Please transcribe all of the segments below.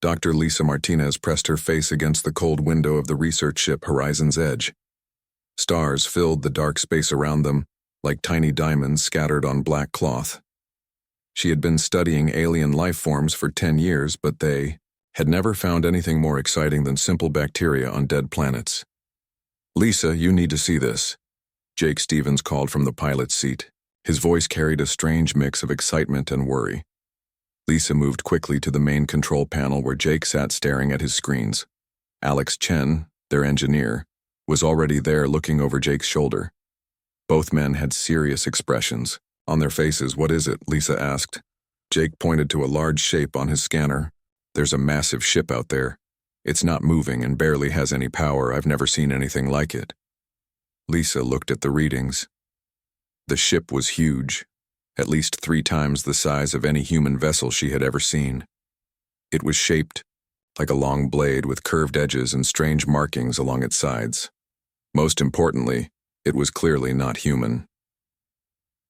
Dr. Lisa Martinez pressed her face against the cold window of the research ship Horizon's Edge. Stars filled the dark space around them, like tiny diamonds scattered on black cloth. She had been studying alien life forms for 10 years, but they had never found anything more exciting than simple bacteria on dead planets. "Lisa, you need to see this," Jake Stevens called from the pilot's seat. His voice carried a strange mix of excitement and worry. Lisa moved quickly to the main control panel where Jake sat staring at his screens. Alex Chen, their engineer, was already there looking over Jake's shoulder. Both men had serious expressions on their faces. "What is it?" Lisa asked. Jake pointed to a large shape on his scanner. "There's a massive ship out there. It's not moving and barely has any power. I've never seen anything like it." Lisa looked at the readings. The ship was huge, at least 3 times the size of any human vessel she had ever seen. It was shaped like a long blade with curved edges and strange markings along its sides. Most importantly, it was clearly not human.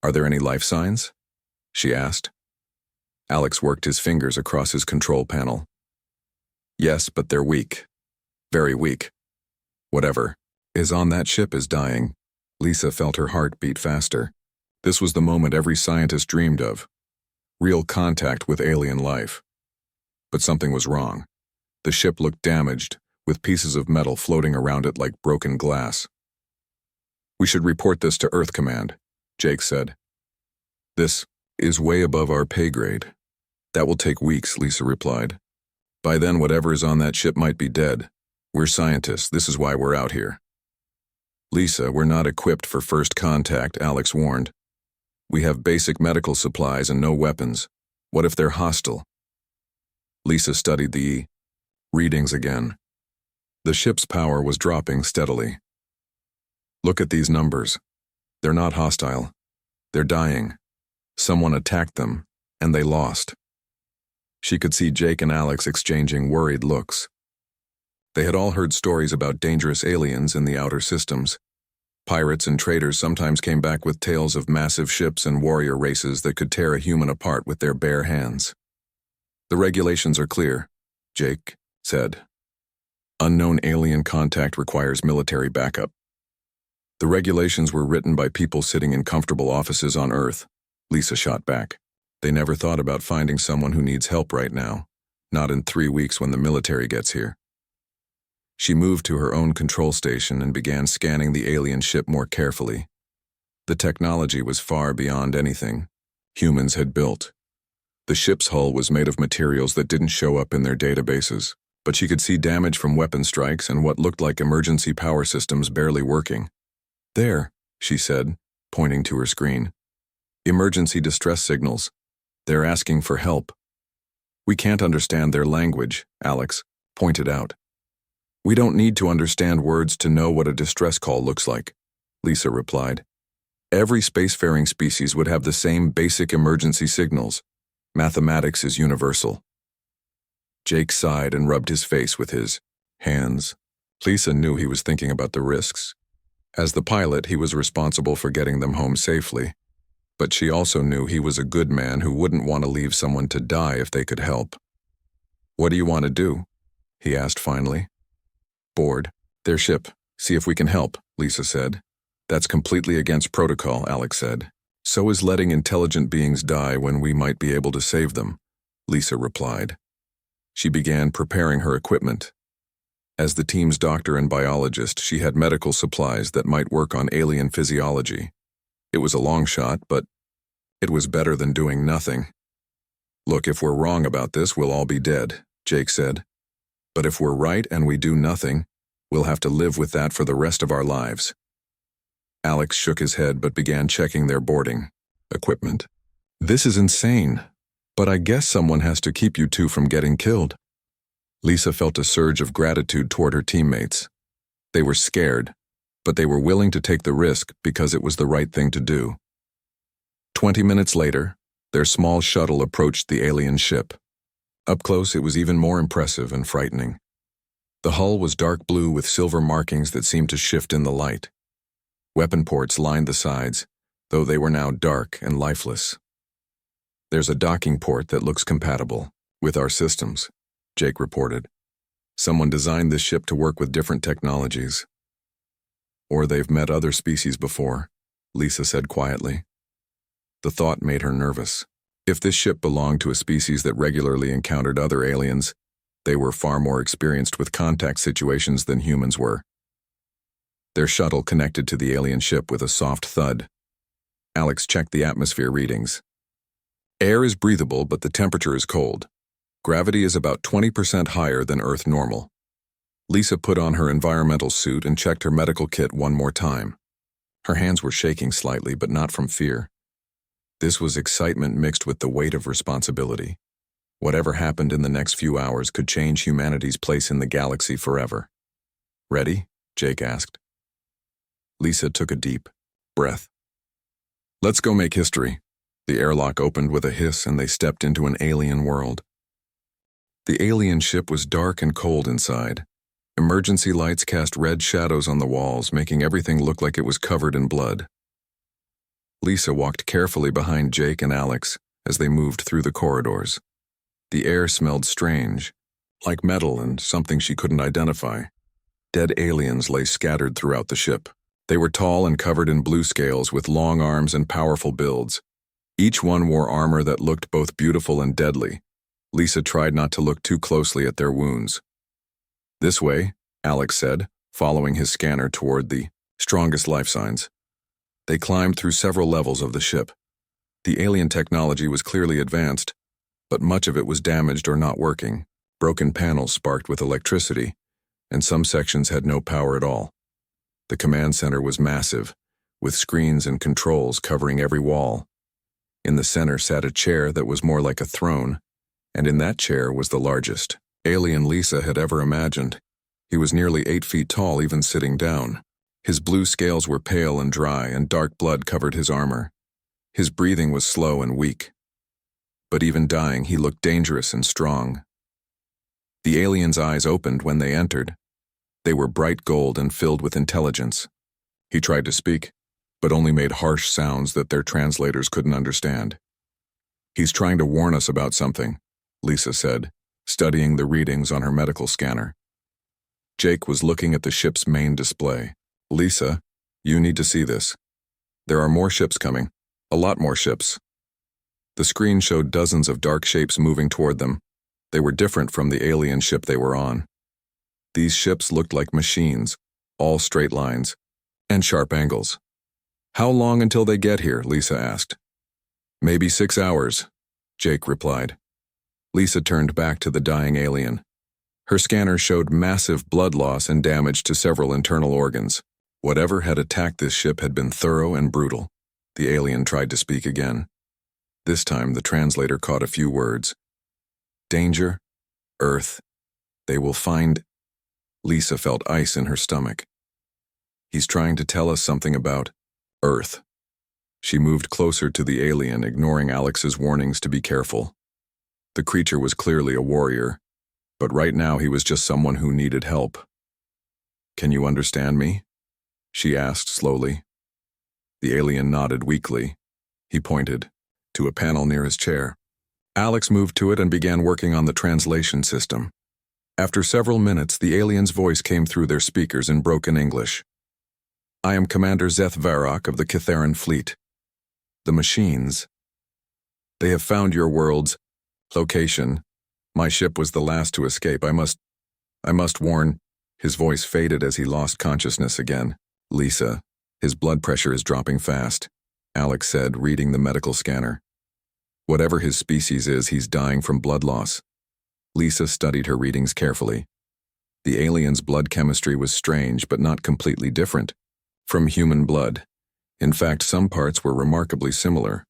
"Are there any life signs?" she asked. Alex worked his fingers across his control panel. "Yes, but they're weak. Very weak. Whatever is on that ship is dying." Lisa felt her heart beat faster. This was the moment every scientist dreamed of. Real contact with alien life. But something was wrong. The ship looked damaged, with pieces of metal floating around it like broken glass. "We should report this to Earth Command," Jake said. "This is way above our pay grade." "That will take weeks," Lisa replied. "By then whatever is on that ship might be dead. We're scientists, this is why we're out here." "Lisa, we're not equipped for first contact," Alex warned. "We have basic medical supplies and no weapons. What if they're hostile?" Lisa studied the readings again. The ship's power was dropping steadily. "Look at these numbers. They're not hostile. They're dying. Someone attacked them, and they lost." She could see Jake and Alex exchanging worried looks. They had all heard stories about dangerous aliens in the outer systems. Pirates and traders sometimes came back with tales of massive ships and warrior races that could tear a human apart with their bare hands. "The regulations are clear," Jake said. "Unknown alien contact requires military backup." "The regulations were written by people sitting in comfortable offices on Earth," Lisa shot back. "They never thought about finding someone who needs help right now, not in 3 weeks when the military gets here." She moved to her own control station and began scanning the alien ship more carefully. The technology was far beyond anything humans had built. The ship's hull was made of materials that didn't show up in their databases, but she could see damage from weapon strikes and what looked like emergency power systems barely working. "There," she said, pointing to her screen. "Emergency distress signals. They're asking for help." "We can't understand their language," Alex pointed out. "We don't need to understand words to know what a distress call looks like," Lisa replied. "Every spacefaring species would have the same basic emergency signals. Mathematics is universal." Jake sighed and rubbed his face with his hands. Lisa knew he was thinking about the risks. As the pilot, he was responsible for getting them home safely. But she also knew he was a good man who wouldn't want to leave someone to die if they could help. "What do you want to do?" he asked finally. "Board their ship, see if we can help," Lisa said. "That's completely against protocol," Alex said. "So is letting intelligent beings die when we might be able to save them," Lisa replied. She began preparing her equipment. As the team's doctor and biologist, she had medical supplies that might work on alien physiology. It was a long shot, but it was better than doing nothing. "Look, if we're wrong about this, we'll all be dead," Jake said. "But if we're right and we do nothing, we'll have to live with that for the rest of our lives." Alex shook his head but began checking their boarding equipment. "This is insane, but I guess someone has to keep you two from getting killed." Lisa felt a surge of gratitude toward her teammates. They were scared, but they were willing to take the risk because it was the right thing to do. 20 minutes later, their small shuttle approached the alien ship. Up close, it was even more impressive and frightening. The hull was dark blue with silver markings that seemed to shift in the light. Weapon ports lined the sides, though they were now dark and lifeless. "There's a docking port that looks compatible with our systems," Jake reported. Someone designed this ship to work with different technologies. Or they've met other species before, Lisa said quietly. The thought made her nervous. If this ship belonged to a species that regularly encountered other aliens, they were far more experienced with contact situations than humans were. Their shuttle connected to the alien ship with a soft thud. Alex checked the atmosphere readings. Air is breathable, but the temperature is cold. Gravity is about 20% higher than Earth normal. Lisa put on her environmental suit and checked her medical kit one more time. Her hands were shaking slightly, but not from fear. This was excitement mixed with the weight of responsibility. Whatever happened in the next few hours could change humanity's place in the galaxy forever. Ready? Jake asked. Lisa took a deep breath. Let's go make history. The airlock opened with a hiss and they stepped into an alien world. The alien ship was dark and cold inside. Emergency lights cast red shadows on the walls, making everything look like it was covered in blood. Lisa walked carefully behind Jake and Alex as they moved through the corridors. The air smelled strange, like metal and something she couldn't identify. Dead aliens lay scattered throughout the ship. They were tall and covered in blue scales with long arms and powerful builds. Each one wore armor that looked both beautiful and deadly. Lisa tried not to look too closely at their wounds. This way, Alex said, following his scanner toward the strongest life signs. They climbed through several levels of the ship. The alien technology was clearly advanced, but much of it was damaged or not working. Broken panels sparked with electricity, and some sections had no power at all. The command center was massive, with screens and controls covering every wall. In the center sat a chair that was more like a throne, and in that chair was the largest alien Lisa had ever imagined. He was nearly 8 feet tall even sitting down. His blue scales were pale and dry, and dark blood covered his armor. His breathing was slow and weak. But even dying, he looked dangerous and strong. The alien's eyes opened when they entered. They were bright gold and filled with intelligence. He tried to speak, but only made harsh sounds that their translators couldn't understand. He's trying to warn us about something, Lisa said, studying the readings on her medical scanner. Jake was looking at the ship's main display. Lisa, you need to see this. There are more ships coming. A lot more ships. The screen showed dozens of dark shapes moving toward them. They were different from the alien ship they were on. These ships looked like machines, all straight lines, and sharp angles. How long until they get here? Lisa asked. Maybe 6 hours, Jake replied. Lisa turned back to the dying alien. Her scanner showed massive blood loss and damage to several internal organs. Whatever had attacked this ship had been thorough and brutal. The alien tried to speak again. This time the translator caught a few words. Danger, Earth, they will find... Lisa felt ice in her stomach. He's trying to tell us something about Earth. She moved closer to the alien, ignoring Alex's warnings to be careful. The creature was clearly a warrior, but right now he was just someone who needed help. Can you understand me? She asked slowly. The alien nodded weakly. He pointed to a panel near his chair. Alex moved to it and began working on the translation system. After several minutes, the alien's voice came through their speakers in broken English. I am Commander Zeth Varrock of the Kithaeron fleet. The machines. They have found your world's location. My ship was the last to escape. I must warn. His voice faded as he lost consciousness again. Lisa, his blood pressure is dropping fast, Alex said, reading the medical scanner. Whatever his species is, he's dying from blood loss. Lisa studied her readings carefully. The alien's blood chemistry was strange, but not completely different from human blood. In fact, some parts were remarkably similar.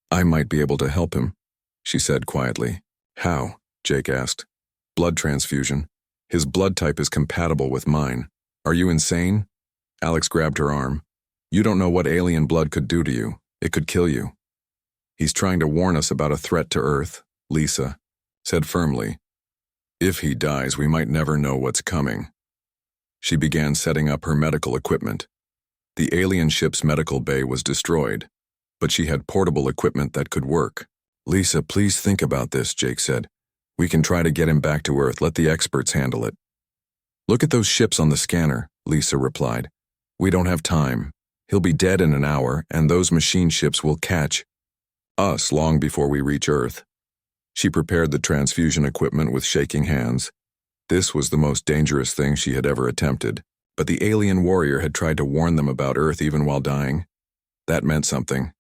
I might be able to help him, she said quietly. How? Jake asked. Blood transfusion. His blood type is compatible with mine. Are you insane? Alex grabbed her arm. You don't know what alien blood could do to you. It could kill you. He's trying to warn us about a threat to Earth, Lisa said firmly. If he dies, we might never know what's coming. She began setting up her medical equipment. The alien ship's medical bay was destroyed, but she had portable equipment that could work. Lisa, please think about this, Jake said. We can try to get him back to Earth. Let the experts handle it. Look at those ships on the scanner, Lisa replied. We don't have time. He'll be dead in an hour, and those machine ships will catch us long before we reach Earth. She prepared the transfusion equipment with shaking hands. This was the most dangerous thing she had ever attempted, but the alien warrior had tried to warn them about Earth even while dying. That meant something.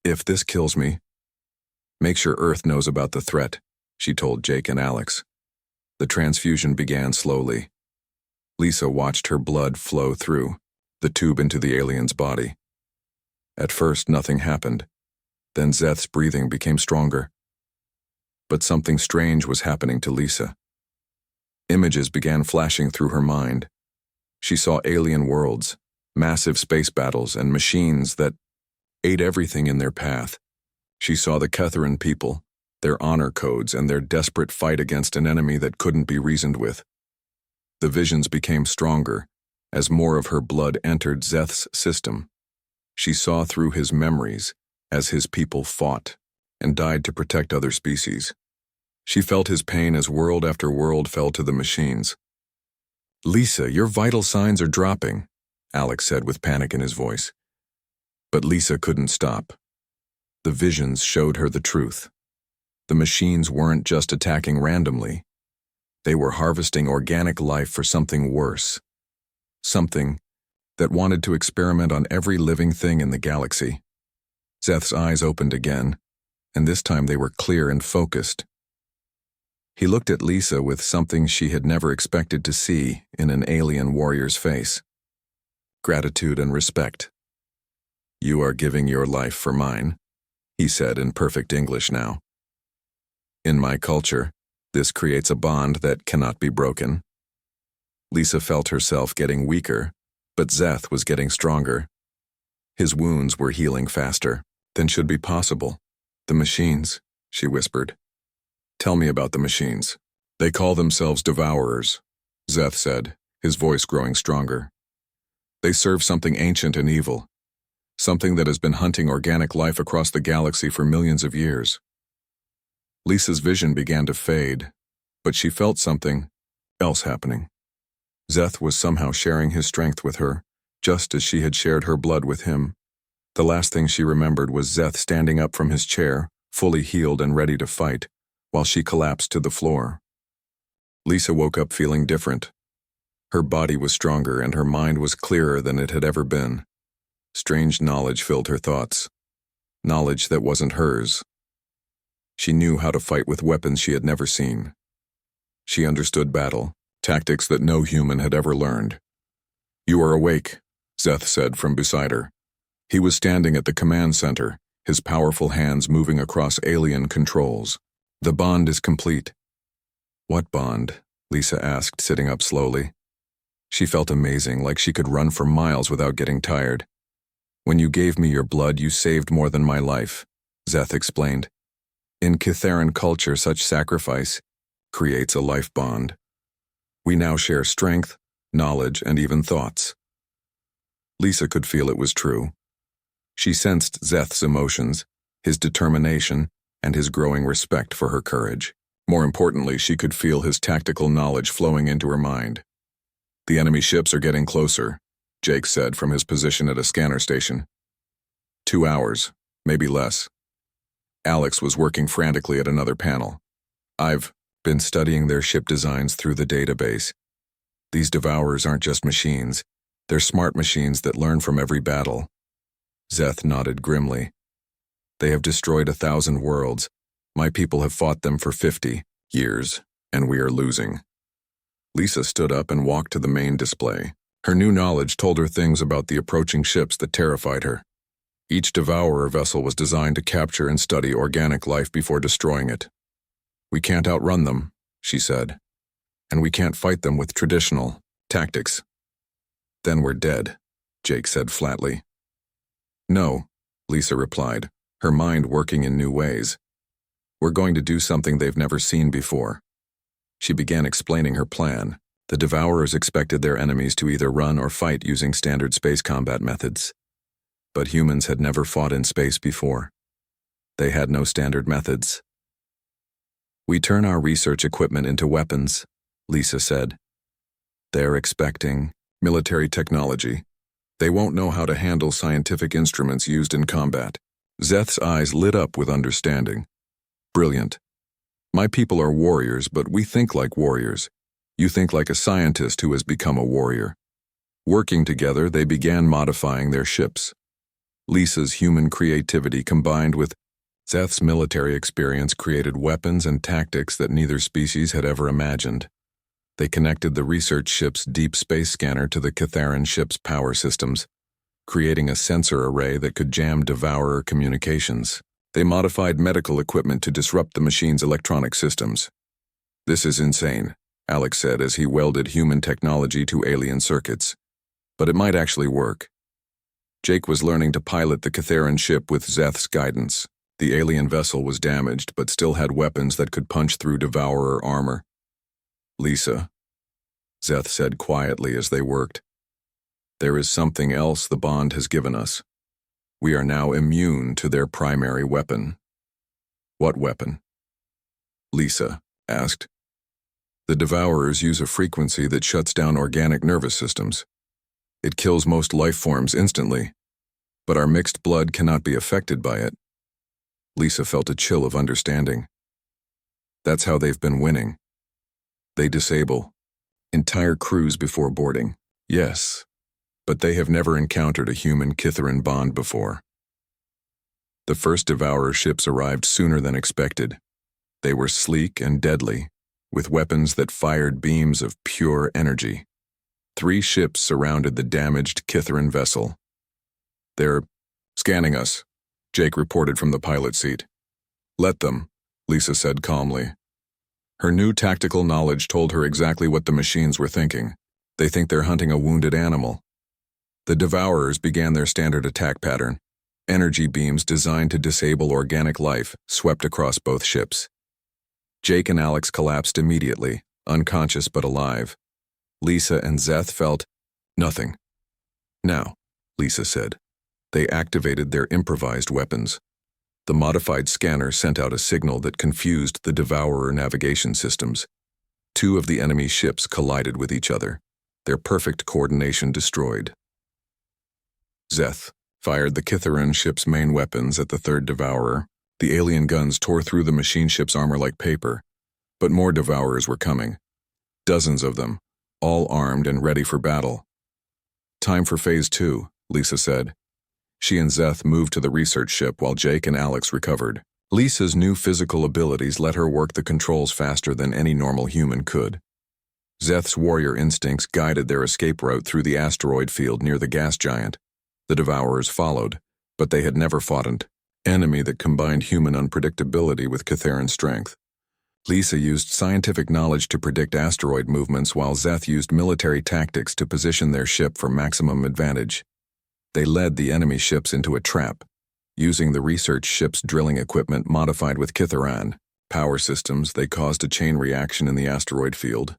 If this kills me, make sure Earth knows about the threat, she told Jake and Alex. The transfusion began slowly. Lisa watched her blood flow through the tube into the alien's body. At first, nothing happened. Then Zeth's breathing became stronger. But something strange was happening to Lisa. Images began flashing through her mind. She saw alien worlds, massive space battles, and machines that ate everything in their path. She saw the Catharan people, their honor codes, and their desperate fight against an enemy that couldn't be reasoned with. The visions became stronger as more of her blood entered Zeth's system. She saw through his memories as his people fought and died to protect other species. She felt his pain as world after world fell to the machines. Lisa, your vital signs are dropping, Alex said with panic in his voice. But Lisa couldn't stop. The visions showed her the truth. The machines weren't just attacking randomly. They were harvesting organic life for something worse. Something that wanted to experiment on every living thing in the galaxy. Zeth's eyes opened again, and this time they were clear and focused. He looked at Lisa with something she had never expected to see in an alien warrior's face. Gratitude and respect. You are giving your life for mine, he said in perfect English now. In my culture, this creates a bond that cannot be broken. Lisa felt herself getting weaker, but Zeth was getting stronger. His wounds were healing faster than should be possible. The machines, she whispered. Tell me about the machines. They call themselves Devourers, Zeth said, his voice growing stronger. They serve something ancient and evil, something that has been hunting organic life across the galaxy for millions of years. Lisa's vision began to fade, but she felt something else happening. Zeth was somehow sharing his strength with her, just as she had shared her blood with him. The last thing she remembered was Zeth standing up from his chair, fully healed and ready to fight, while she collapsed to the floor. Lisa woke up feeling different. Her body was stronger and her mind was clearer than it had ever been. Strange knowledge filled her thoughts. Knowledge that wasn't hers. She knew how to fight with weapons she had never seen. She understood battle, tactics that no human had ever learned. You are awake, Zeth said from beside her. He was standing at the command center, his powerful hands moving across alien controls. The bond is complete. What bond? Lisa asked, sitting up slowly. She felt amazing, like she could run for miles without getting tired. When you gave me your blood, you saved more than my life, Zeth explained. In Catharan culture, such sacrifice creates a life bond. We now share strength, knowledge, and even thoughts. Lisa could feel it was true. She sensed Zeth's emotions, his determination, and his growing respect for her courage. More importantly, she could feel his tactical knowledge flowing into her mind. The enemy ships are getting closer, Jake said from his position at a scanner station. 2 hours, maybe less. Alex was working frantically at another panel. I've been studying their ship designs through the database. These Devourers aren't just machines. They're smart machines that learn from every battle. Zeth nodded grimly. They have destroyed 1,000 worlds. My people have fought them for 50 years, and we are losing. Lisa stood up and walked to the main display. Her new knowledge told her things about the approaching ships that terrified her. Each Devourer vessel was designed to capture and study organic life before destroying it. We can't outrun them, she said, and we can't fight them with traditional tactics. Then we're dead, Jake said flatly. No, Lisa replied, her mind working in new ways. We're going to do something they've never seen before. She began explaining her plan. The Devourers expected their enemies to either run or fight using standard space combat methods. But humans had never fought in space before. They had no standard methods. We turn our research equipment into weapons, Lisa said. They're expecting military technology. They won't know how to handle scientific instruments used in combat. Zeth's eyes lit up with understanding. Brilliant. My people are warriors, but we think like warriors. You think like a scientist who has become a warrior. Working together, they began modifying their ships. Lisa's human creativity combined with Zeth's military experience created weapons and tactics that neither species had ever imagined. They connected the research ship's deep space scanner to the Catharan ship's power systems, creating a sensor array that could jam Devourer communications. They modified medical equipment to disrupt the machine's electronic systems. This is insane, Alex said as he welded human technology to alien circuits. But it might actually work. Jake was learning to pilot the Catharan ship with Zeth's guidance. The alien vessel was damaged but still had weapons that could punch through Devourer armor. Lisa, Zeth said quietly as they worked. There is something else the bond has given us. We are now immune to their primary weapon. What weapon? Lisa asked. The Devourers use a frequency that shuts down organic nervous systems. It kills most life forms instantly, but our mixed blood cannot be affected by it. Lisa felt a chill of understanding. That's how they've been winning. They disable entire crews before boarding. Yes, but they have never encountered a human Catharan bond before. The first Devourer ships arrived sooner than expected. They were sleek and deadly, with weapons that fired beams of pure energy. 3 ships surrounded the damaged Catharan vessel. They're scanning us, Jake reported from the pilot seat. Let them, Lisa said calmly. Her new tactical knowledge told her exactly what the machines were thinking. They think they're hunting a wounded animal. The Devourers began their standard attack pattern. Energy beams designed to disable organic life swept across both ships. Jake and Alex collapsed immediately, unconscious but alive. Lisa and Zeth felt nothing. Now, Lisa said. They activated their improvised weapons. The modified scanner sent out a signal that confused the Devourer navigation systems. 2 of the enemy ships collided with each other, their perfect coordination destroyed. Zeth fired the Catharan ship's main weapons at the 3rd Devourer. The alien guns tore through the machine ship's armor like paper, but more Devourers were coming. Dozens of them, all armed and ready for battle. Time for Phase 2, Lisa said. She and Zeth moved to the research ship while Jake and Alex recovered. Lisa's new physical abilities let her work the controls faster than any normal human could. Zeth's warrior instincts guided their escape route through the asteroid field near the gas giant. The Devourers followed, but they had never fought an enemy that combined human unpredictability with Catharan strength. Lisa used scientific knowledge to predict asteroid movements while Zeth used military tactics to position their ship for maximum advantage. They led the enemy ships into a trap, using the research ship's drilling equipment modified with Catharan power systems. They caused a chain reaction in the asteroid field.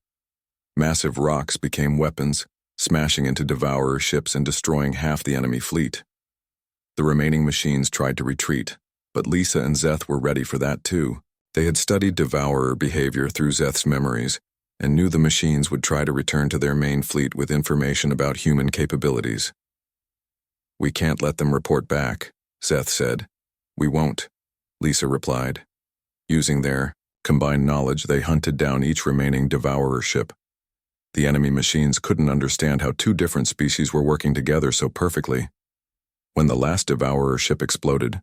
Massive rocks became weapons, smashing into Devourer ships and destroying half the enemy fleet. The remaining machines tried to retreat, but Lisa and Zeth were ready for that too. They had studied Devourer behavior through Zeth's memories and knew the machines would try to return to their main fleet with information about human capabilities. We can't let them report back, Zeth said. We won't, Lisa replied. Using their combined knowledge, they hunted down each remaining Devourer ship. The enemy machines couldn't understand how 2 different species were working together so perfectly. When the last Devourer ship exploded,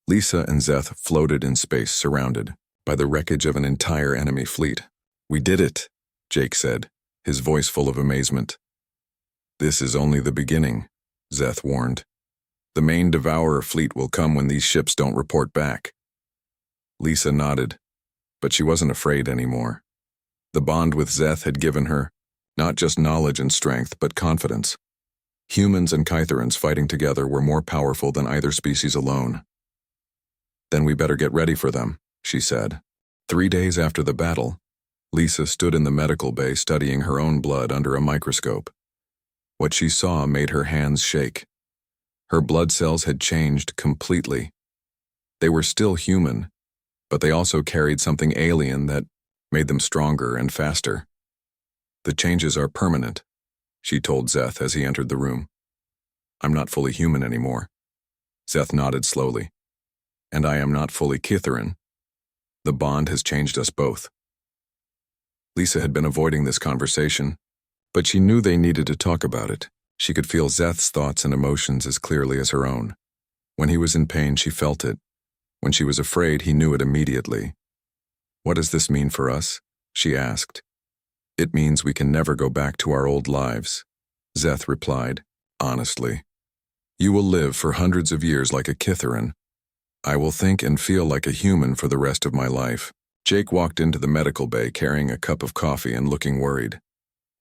Lisa and Zeth floated in space surrounded by the wreckage of an entire enemy fleet. We did it, Jake said, his voice full of amazement. This is only the beginning, Zeth warned. The main Devourer fleet will come when these ships don't report back. Lisa nodded, but she wasn't afraid anymore. The bond with Zeth had given her not just knowledge and strength, but confidence. Humans and Catharans fighting together were more powerful than either species alone. Then we better get ready for them, she said. 3 days after the battle, Lisa stood in the medical bay studying her own blood under a microscope. What she saw made her hands shake. Her blood cells had changed completely. They were still human, but they also carried something alien that made them stronger and faster. The changes are permanent, she told Zeth as he entered the room. I'm not fully human anymore. Zeth nodded slowly. And I am not fully Kitharin. The bond has changed us both. Lisa had been avoiding this conversation, but she knew they needed to talk about it. She could feel Zeth's thoughts and emotions as clearly as her own. When he was in pain, she felt it. When she was afraid, he knew it immediately. What does this mean for us? She asked. It means we can never go back to our old lives, Zeth replied, honestly. You will live for hundreds of years like a Kitharin. I will think and feel like a human for the rest of my life. Jake walked into the medical bay carrying a cup of coffee and looking worried.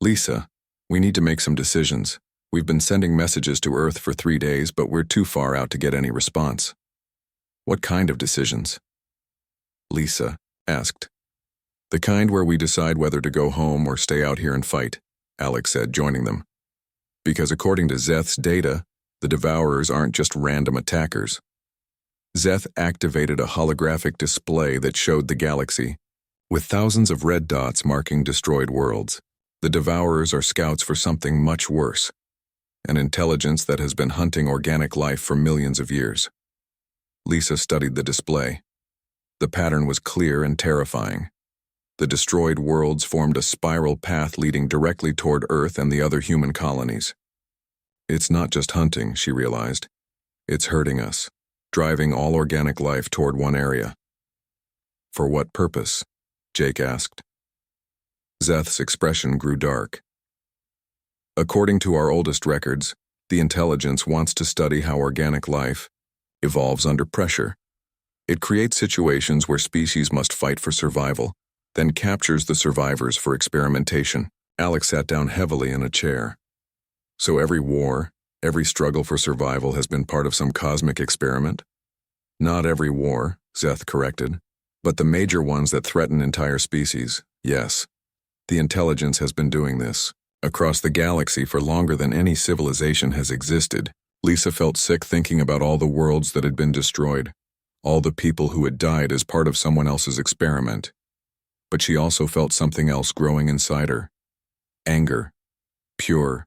Lisa, we need to make some decisions. We've been sending messages to Earth for 3 days, but we're too far out to get any response. What kind of decisions? Lisa asked. The kind where we decide whether to go home or stay out here and fight, Alex said, joining them. Because according to Zeth's data, the Devourers aren't just random attackers. Zeth activated a holographic display that showed the galaxy, with thousands of red dots marking destroyed worlds. The Devourers are scouts for something much worse, an intelligence that has been hunting organic life for millions of years. Lisa studied the display. The pattern was clear and terrifying. The destroyed worlds formed a spiral path leading directly toward Earth and the other human colonies. It's not just hunting, she realized. It's hurting us, driving all organic life toward one area. For what purpose? Jake asked. Zeth's expression grew dark. According to our oldest records, the intelligence wants to study how organic life evolves under pressure. It creates situations where species must fight for survival, then captures the survivors for experimentation. Alex sat down heavily in a chair. So every war, every struggle for survival has been part of some cosmic experiment? Not every war, Zeth corrected, but the major ones that threaten entire species, yes. The intelligence has been doing this, across the galaxy for longer than any civilization has existed. Lisa felt sick thinking about all the worlds that had been destroyed, all the people who had died as part of someone else's experiment. But she also felt something else growing inside her. Anger. Pure,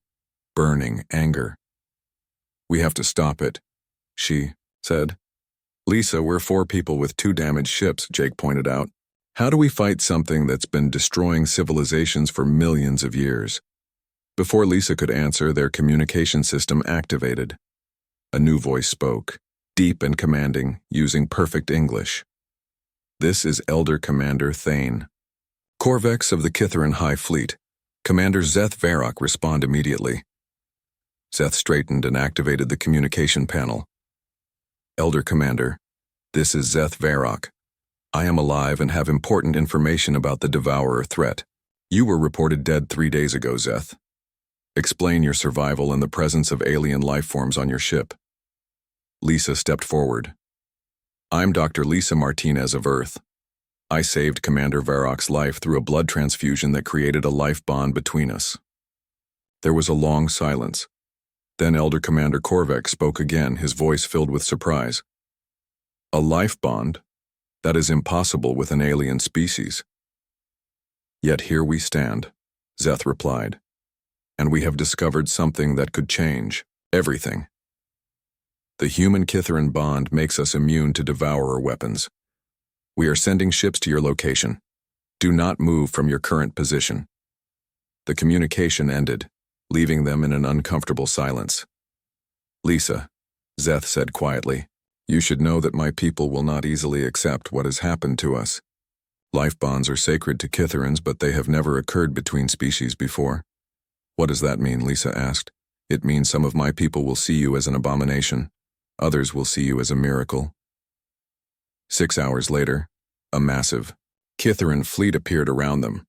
burning anger. We have to stop it, she said. Lisa, we're 4 people with 2 damaged ships, Jake pointed out. How do we fight something that's been destroying civilizations for millions of years? Before Lisa could answer, their communication system activated. A new voice spoke, deep and commanding, using perfect English. This is Elder Commander Thane. Corvex of the Kitharin High Fleet. Commander Zeth Varrock, respond immediately. Zeth straightened and activated the communication panel. Elder Commander, this is Zeth Varrock. I am alive and have important information about the Devourer threat. You were reported dead 3 days ago, Zeth. Explain your survival and the presence of alien life forms on your ship. Lisa stepped forward. I'm Dr. Lisa Martinez of Earth. I saved Commander Varrock's life through a blood transfusion that created a life bond between us. There was a long silence. Then Elder Commander Corvex spoke again, his voice filled with surprise. A life bond? That is impossible with an alien species. Yet here we stand, Zeth replied. And we have discovered something that could change everything. The human-Kitharin bond makes us immune to devourer weapons. We are sending ships to your location. Do not move from your current position. The communication ended, leaving them in an uncomfortable silence. Lisa, Zeth said quietly, you should know that my people will not easily accept what has happened to us. Life bonds are sacred to Kitharins, but they have never occurred between species before. What does that mean? Lisa asked. It means some of my people will see you as an abomination. Others will see you as a miracle. 6 hours later, a massive Kitharin fleet appeared around them.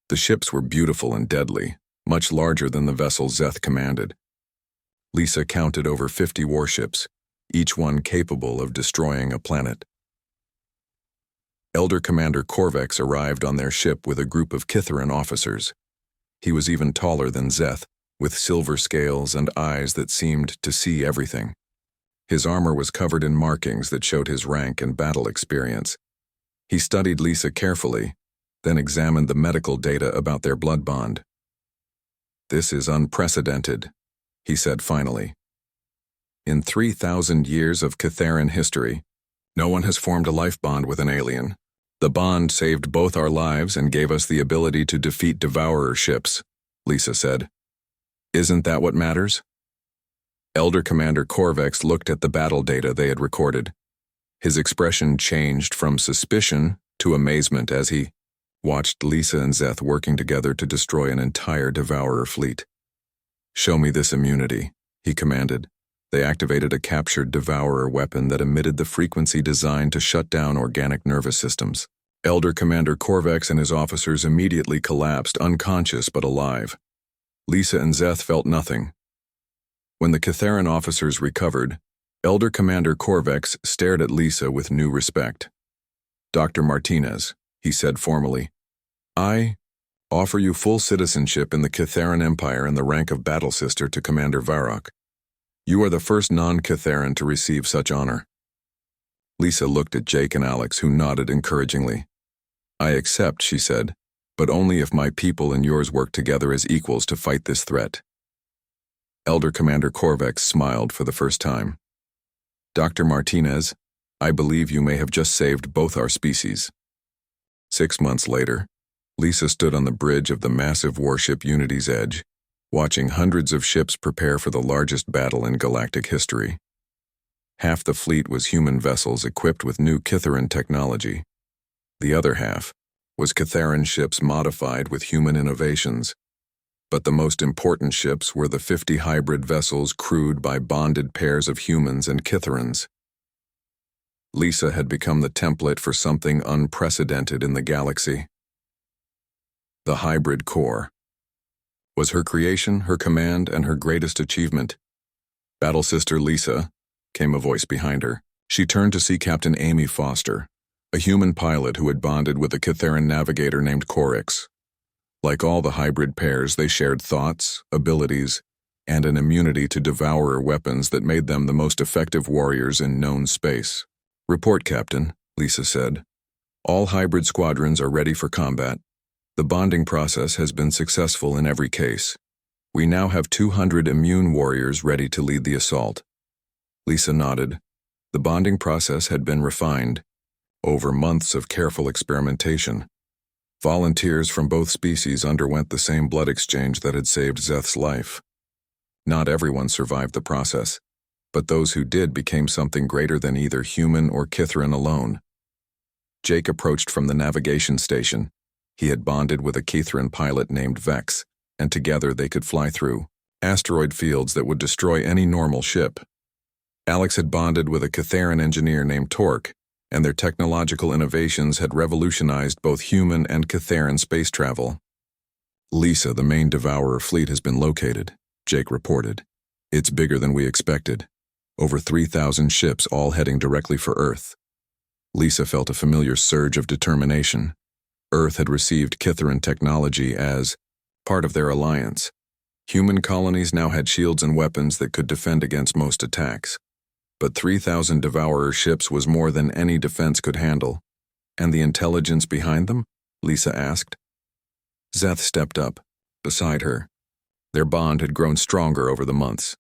The ships were beautiful and deadly, much larger than the vessel Zeth commanded. Lisa counted over 50 warships, each one capable of destroying a planet. Elder Commander Corvex arrived on their ship with a group of Kitharin officers. He was even taller than Zeth, with silver scales and eyes that seemed to see everything. His armor was covered in markings that showed his rank and battle experience. He studied Lisa carefully, then examined the medical data about their blood bond. "This is unprecedented," he said finally. "In 3,000 years of Catharan history, no one has formed a life bond with an alien. The bond saved both our lives and gave us the ability to defeat devourer ships," Lisa said. "Isn't that what matters?" Elder Commander Korvex looked at the battle data they had recorded. His expression changed from suspicion to amazement as he watched Lisa and Zeth working together to destroy an entire devourer fleet. "Show me this immunity," he commanded. They activated a captured devourer weapon that emitted the frequency designed to shut down organic nervous systems. Elder Commander Korvex and his officers immediately collapsed, unconscious but alive. Lisa and Zeth felt nothing. When the Catharan officers recovered, Elder Commander Korvex stared at Lisa with new respect. "Dr. Martinez," he said formally, "I offer you full citizenship in the Catharan Empire and the rank of Battle Sister to Commander Varrock. You are the first non-Catharan to receive such honor." Lisa looked at Jake and Alex, who nodded encouragingly. "I accept," she said, "but only if my people and yours work together as equals to fight this threat." Elder Commander Korvex smiled for the first time. "Dr. Martinez, I believe you may have just saved both our species." 6 months later, Lisa stood on the bridge of the massive warship Unity's Edge, watching hundreds of ships prepare for the largest battle in galactic history. Half the fleet was human vessels equipped with new Catharan technology. The other half was Catharan ships modified with human innovations. But the most important ships were the 50 hybrid vessels crewed by bonded pairs of humans and Catharans. Lisa had become the template for something unprecedented in the galaxy. The hybrid core was her creation, her command, and her greatest achievement. "Battle Sister Lisa," came a voice behind her. She turned to see Captain Amy Foster, a human pilot who had bonded with a Catharan navigator named Orcs. Like all the hybrid pairs, they shared thoughts, abilities, and an immunity to devourer weapons that made them the most effective warriors in known space. "Report, Captain," Lisa said. "All hybrid squadrons are ready for combat. The bonding process has been successful in every case. We now have 200 immune warriors ready to lead the assault." Lisa nodded. The bonding process had been refined over months of careful experimentation. Volunteers from both species underwent the same blood exchange that had saved Zeth's life. Not everyone survived the process, but those who did became something greater than either human or Catharan alone. Jake approached from the navigation station. He had bonded with a Catharan pilot named Vex, and together they could fly through asteroid fields that would destroy any normal ship. Alex had bonded with a Catharan engineer named Torque, and their technological innovations had revolutionized both human and Catharan space travel. "Lisa, the main devourer fleet has been located," Jake reported. "It's bigger than we expected. Over 3,000 ships all heading directly for Earth." Lisa felt a familiar surge of determination. Earth had received Catharan technology as part of their alliance. Human colonies now had shields and weapons that could defend against most attacks. But 3,000 devourer ships was more than any defense could handle. "And the intelligence behind them?" Lisa asked. Zeth stepped up, beside her. Their bond had grown stronger over the months,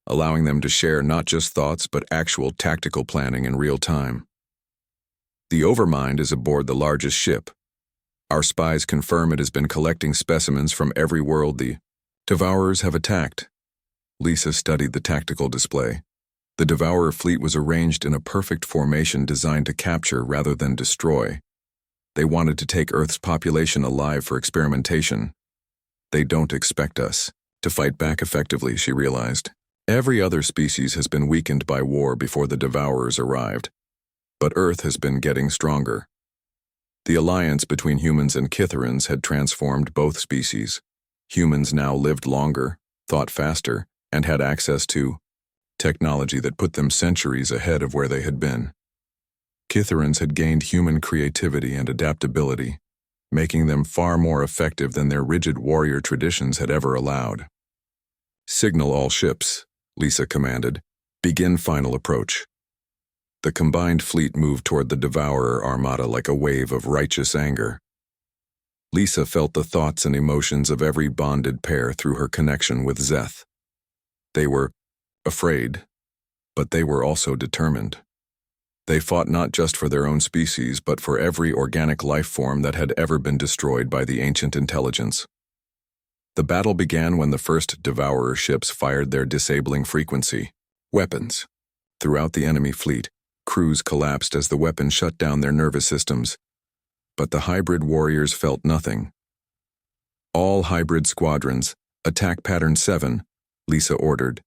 allowing them to share not just thoughts but actual tactical planning in real time. "The Overmind is aboard the largest ship. Our spies confirm it has been collecting specimens from every world the Devourers have attacked." Lisa studied the tactical display. The Devourer fleet was arranged in a perfect formation designed to capture rather than destroy. They wanted to take Earth's population alive for experimentation. "They don't expect us to fight back effectively," she realized. "Every other species has been weakened by war before the Devourers arrived. But Earth has been getting stronger." The alliance between humans and Catharans had transformed both species. Humans now lived longer, thought faster, and had access to technology that put them centuries ahead of where they had been. Catharans had gained human creativity and adaptability, making them far more effective than their rigid warrior traditions had ever allowed. "Signal all ships," Lisa commanded. "Begin final approach." The combined fleet moved toward the Devourer armada like a wave of righteous anger. Lisa felt the thoughts and emotions of every bonded pair through her connection with Szeth. They were afraid, but they were also determined. They fought not just for their own species, but for every organic life form that had ever been destroyed by the ancient intelligence. The battle began when the first Devourer ships fired their disabling frequency weapons. Throughout the enemy fleet, crews collapsed as the weapons shut down their nervous systems. But the hybrid warriors felt nothing. All hybrid squadrons, attack pattern 7, Lisa ordered.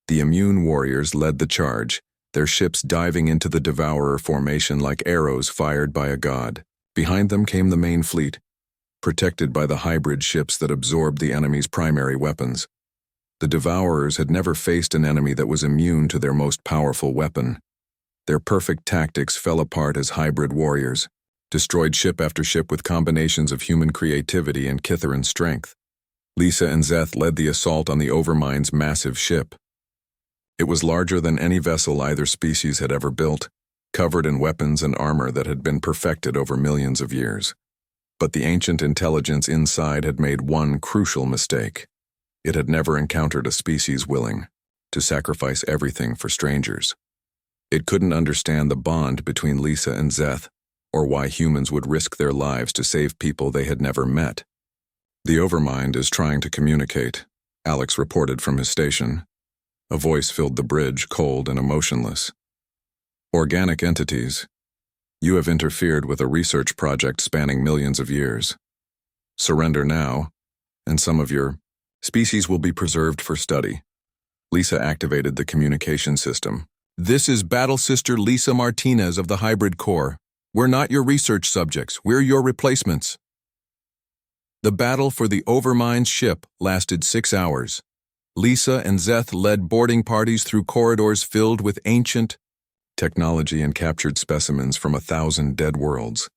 The immune warriors led the charge, their ships diving into the Devourer formation like arrows fired by a god. Behind them came the main fleet, protected by the hybrid ships that absorbed the enemy's primary weapons. The Devourers had never faced an enemy that was immune to their most powerful weapon. Their perfect tactics fell apart as hybrid warriors, destroyed ship after ship with combinations of human creativity and Kitharan strength. Lisa and Szeth led the assault on the Overmind's massive ship. It was larger than any vessel either species had ever built, covered in weapons and armor that had been perfected over millions of years. But the ancient intelligence inside had made one crucial mistake. It had never encountered a species willing to sacrifice everything for strangers. It couldn't understand the bond between Lisa and Szeth, or why humans would risk their lives to save people they had never met. "The Overmind is trying to communicate," Alex reported from his station. A voice filled the bridge, cold and emotionless. "Organic entities, you have interfered with a research project spanning millions of years. Surrender now, and some of your species will be preserved for study." Lisa activated the communication system. "This is Battle Sister Lisa Martinez of the Hybrid Corps. We're not your research subjects, we're your replacements." The battle for the Overmind's ship lasted 6 hours. Lisa and Szeth led boarding parties through corridors filled with ancient technology and captured specimens from 1,000 dead worlds.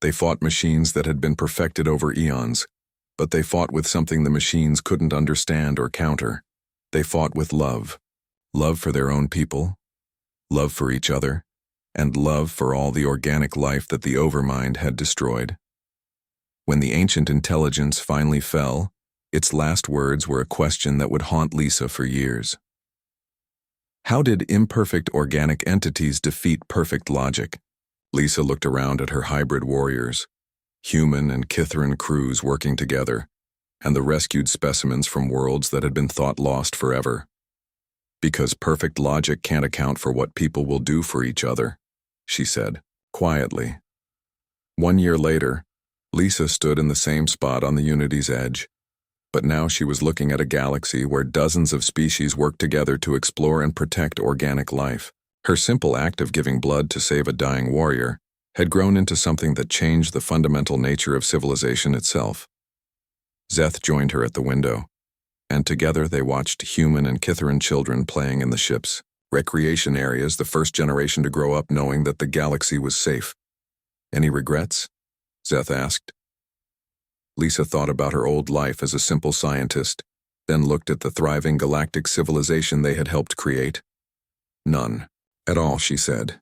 They fought machines that had been perfected over eons, but they fought with something the machines couldn't understand or counter. They fought with love. Love for their own people, love for each other, and love for all the organic life that the Overmind had destroyed. When the ancient intelligence finally fell, its last words were a question that would haunt Lisa for years. How did imperfect organic entities defeat perfect logic? Lisa looked around at her hybrid warriors, human and Kitharan crews working together, and the rescued specimens from worlds that had been thought lost forever. "Because perfect logic can't account for what people will do for each other," she said, quietly. 1 year later, Lisa stood in the same spot on the Unity's edge, but now she was looking at a galaxy where dozens of species worked together to explore and protect organic life. Her simple act of giving blood to save a dying warrior had grown into something that changed the fundamental nature of civilization itself. Szeth joined her at the window, and together they watched human and Kitharan children playing in the ship's recreation areas, the first generation to grow up knowing that the galaxy was safe. "Any regrets?" Szeth asked. Lisa thought about her old life as a simple scientist, then looked at the thriving galactic civilization they had helped create. "None at all," she said.